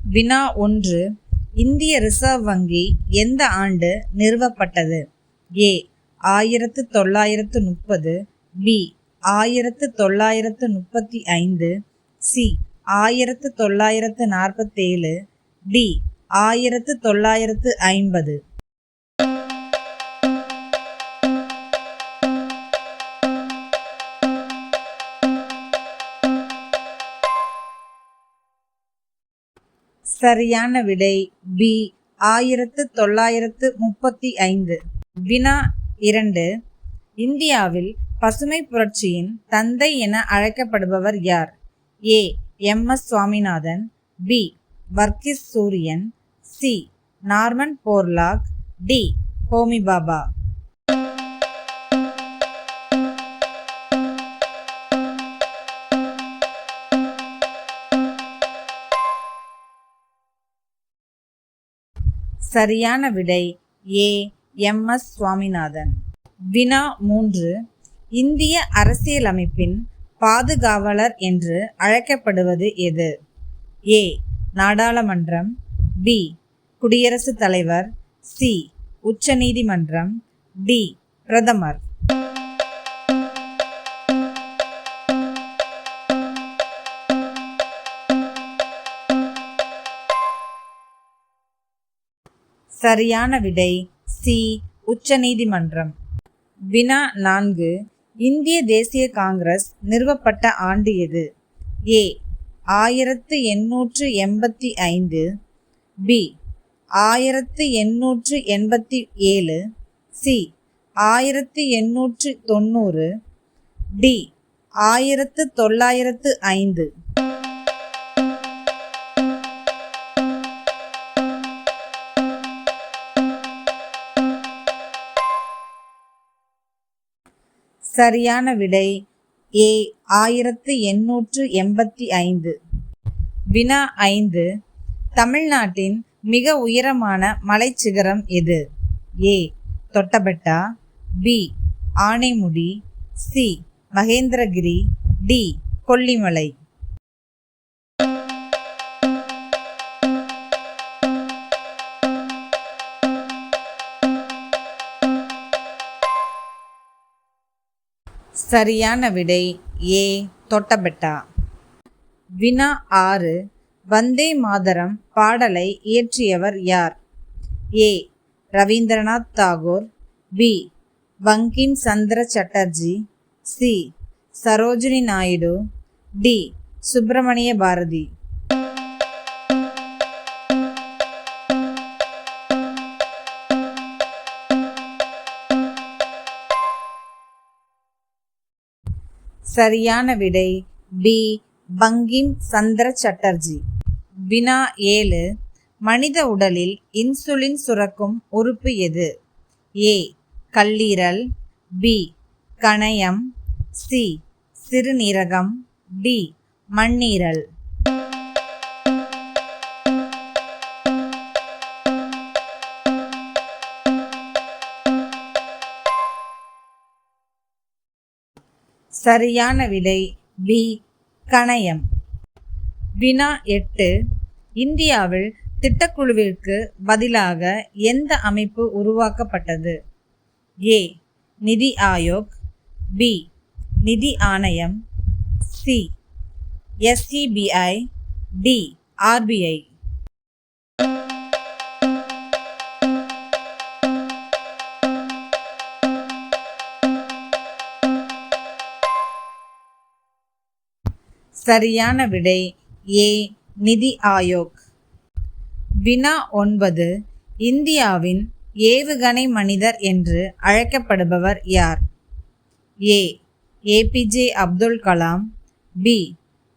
வினா 1. இந்திய ரிசர்வ் வங்கி எந்த ஆண்டு நிறுவப்பட்டது? ஏ 1930, பி 1935, சி 1947, டி 1950. சரியான விடை பி 1935. வினா 2. இந்தியாவில் பசுமை புரட்சியின் தந்தை என அழைக்கப்படுபவர் யார்? A M S. Swaminathan, B Varghese Kurien, C Norman Borlaug, D Homi Bhabha. சரியான விடை ஏ எம்.எஸ். சுவாமிநாதன். வினா 3. இந்திய அரசியலமைப்பின் பாதுகாவலர் என்று அழைக்கப்படுவது எது? ஏ நாடாளுமன்றம், பி குடியரசுத் தலைவர், சி உச்சநீதிமன்றம், டி பிரதமர். சரியான விடை சி உச்சநீதிமன்றம். வினா 4. இந்திய தேசிய காங்கிரஸ் நிறுவப்பட்ட ஆண்டு எது? ஏ 1885, பி 1887, சி 1890, டி 1905. சரியான விடை ஏ 1885. வினா 5. தமிழ்நாட்டின் மிக உயரமான மலைச்சிகரம் எது? A Doddabetta, B Anaimudi, C Mahendragiri, D Kollimalai. சரியான விடை ஏ தொட்டபெட்டா. வினா 6. வந்தே மாதரம் பாடலை இயற்றியவர் யார்? ஏ ரவீந்திரநாத் தாகூர், பி பங்கிம் சந்திர சட்டர்ஜி, சி சரோஜினி நாயுடு, டி சுப்பிரமணிய பாரதி. சரியான விடை பி பங்கிம் சந்திர சட்டர்ஜி. வினா 7. மனித உடலில் இன்சுலின் சுரக்கும் உறுப்பு எது? ஏ கல்லீரல், பி கணையம், சி சிறுநீரகம், டி மண்ணீரல். சரியான விடை பி கணையம். வினா 8. இந்தியாவில் திட்டக்குழுவிற்கு பதிலாக எந்த அமைப்பு உருவாக்கப்பட்டது? ஏ நிதி ஆயோக், பி நிதி ஆணையம், சி SEBI, டி RBI. சரியான விடை ஏ நிதி ஆயோக். வினா 9. இந்தியாவின் ஏவுகணை மனிதர் என்று அழைக்கப்படுபவர் யார்? A APJ Abdul Kalam, B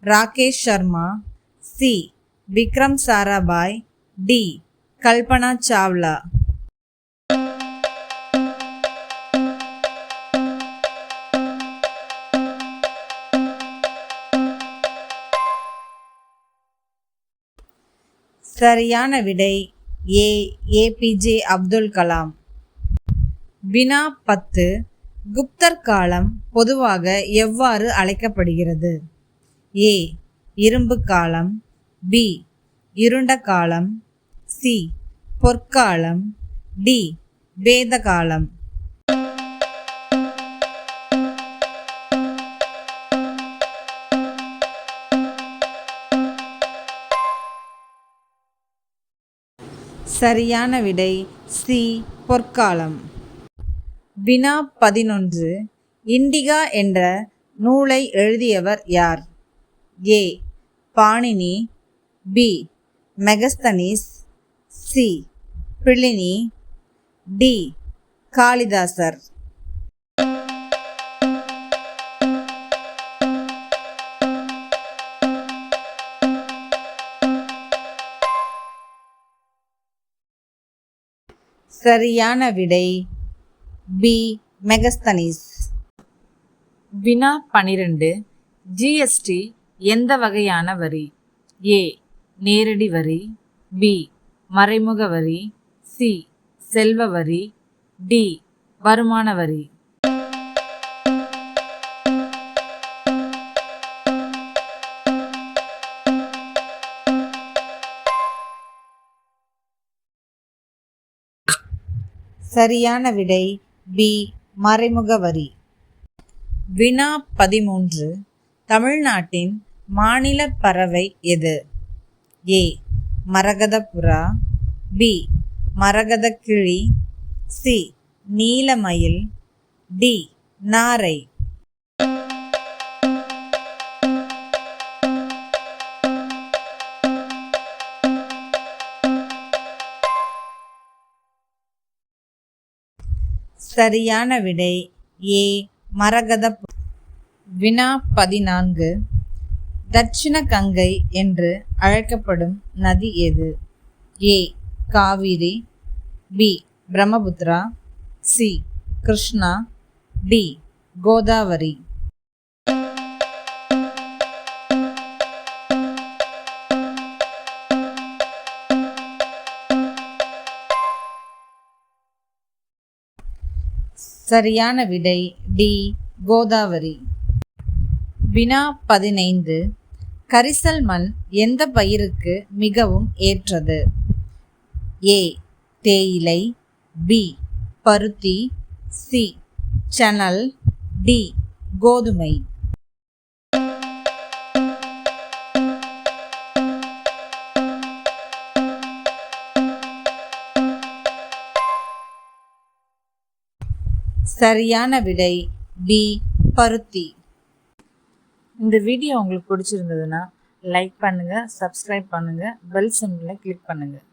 Rakesh Sharma, C Vikram Sarabhai, D Kalpana Chawla. சரியான விடை ஏ APJ அப்துல் கலாம். வினா 10. குப்தர் காலம் பொதுவாக எவ்வாறு அழைக்கப்படுகிறது? ஏ இரும்பு காலம், பி இருண்ட காலம், சி பொற்காலம், டி வேத காலம். சரியான விடை சி பொற்காலம். வினா 11. இண்டிகா என்ற நூலை எழுதியவர் யார்? A Panini, B Megasthenes, C Pliny, D Kalidasar. சரியான விடை பி மெகஸ்தனிஸ். வினா 12. ஜிஎஸ்டி எந்த வகையான வரி? ஏ நேரடி வரி, பி மறைமுக வரி, சி செல்வ வரி, டி வருமான வரி. சரியான விடை பி மறைமுக வரி. வினா 13. தமிழ்நாட்டின் மாநில பறவை எது? ஏ மரகத புறா, பி மரகத கிளி, சி நீலமயில், டி நாரை. சரியான விடை ஏ மரகத. வினா 14. தட்சிண கங்கை என்று அழைக்கப்படும் நதி எது? A Kaveri, B Brahmaputra, C Krishna, D Godavari. சரியான விடை டி கோதாவரி. வினா 15. கரிசல் மண் எந்த பயிருக்கு மிகவும் ஏற்றது? ஏ தேயிலை, பி பருத்தி, சி சணல், டி கோதுமை. சரியான விடை பி பருத்தி. இந்த வீடியோ உங்களுக்கு பிடிச்சிருந்ததுன்னா லைக் பண்ணுங்கள், சப்ஸ்கிரைப் பண்ணுங்கள், பெல் சிம்பலை கிளிக் பண்ணுங்கள்.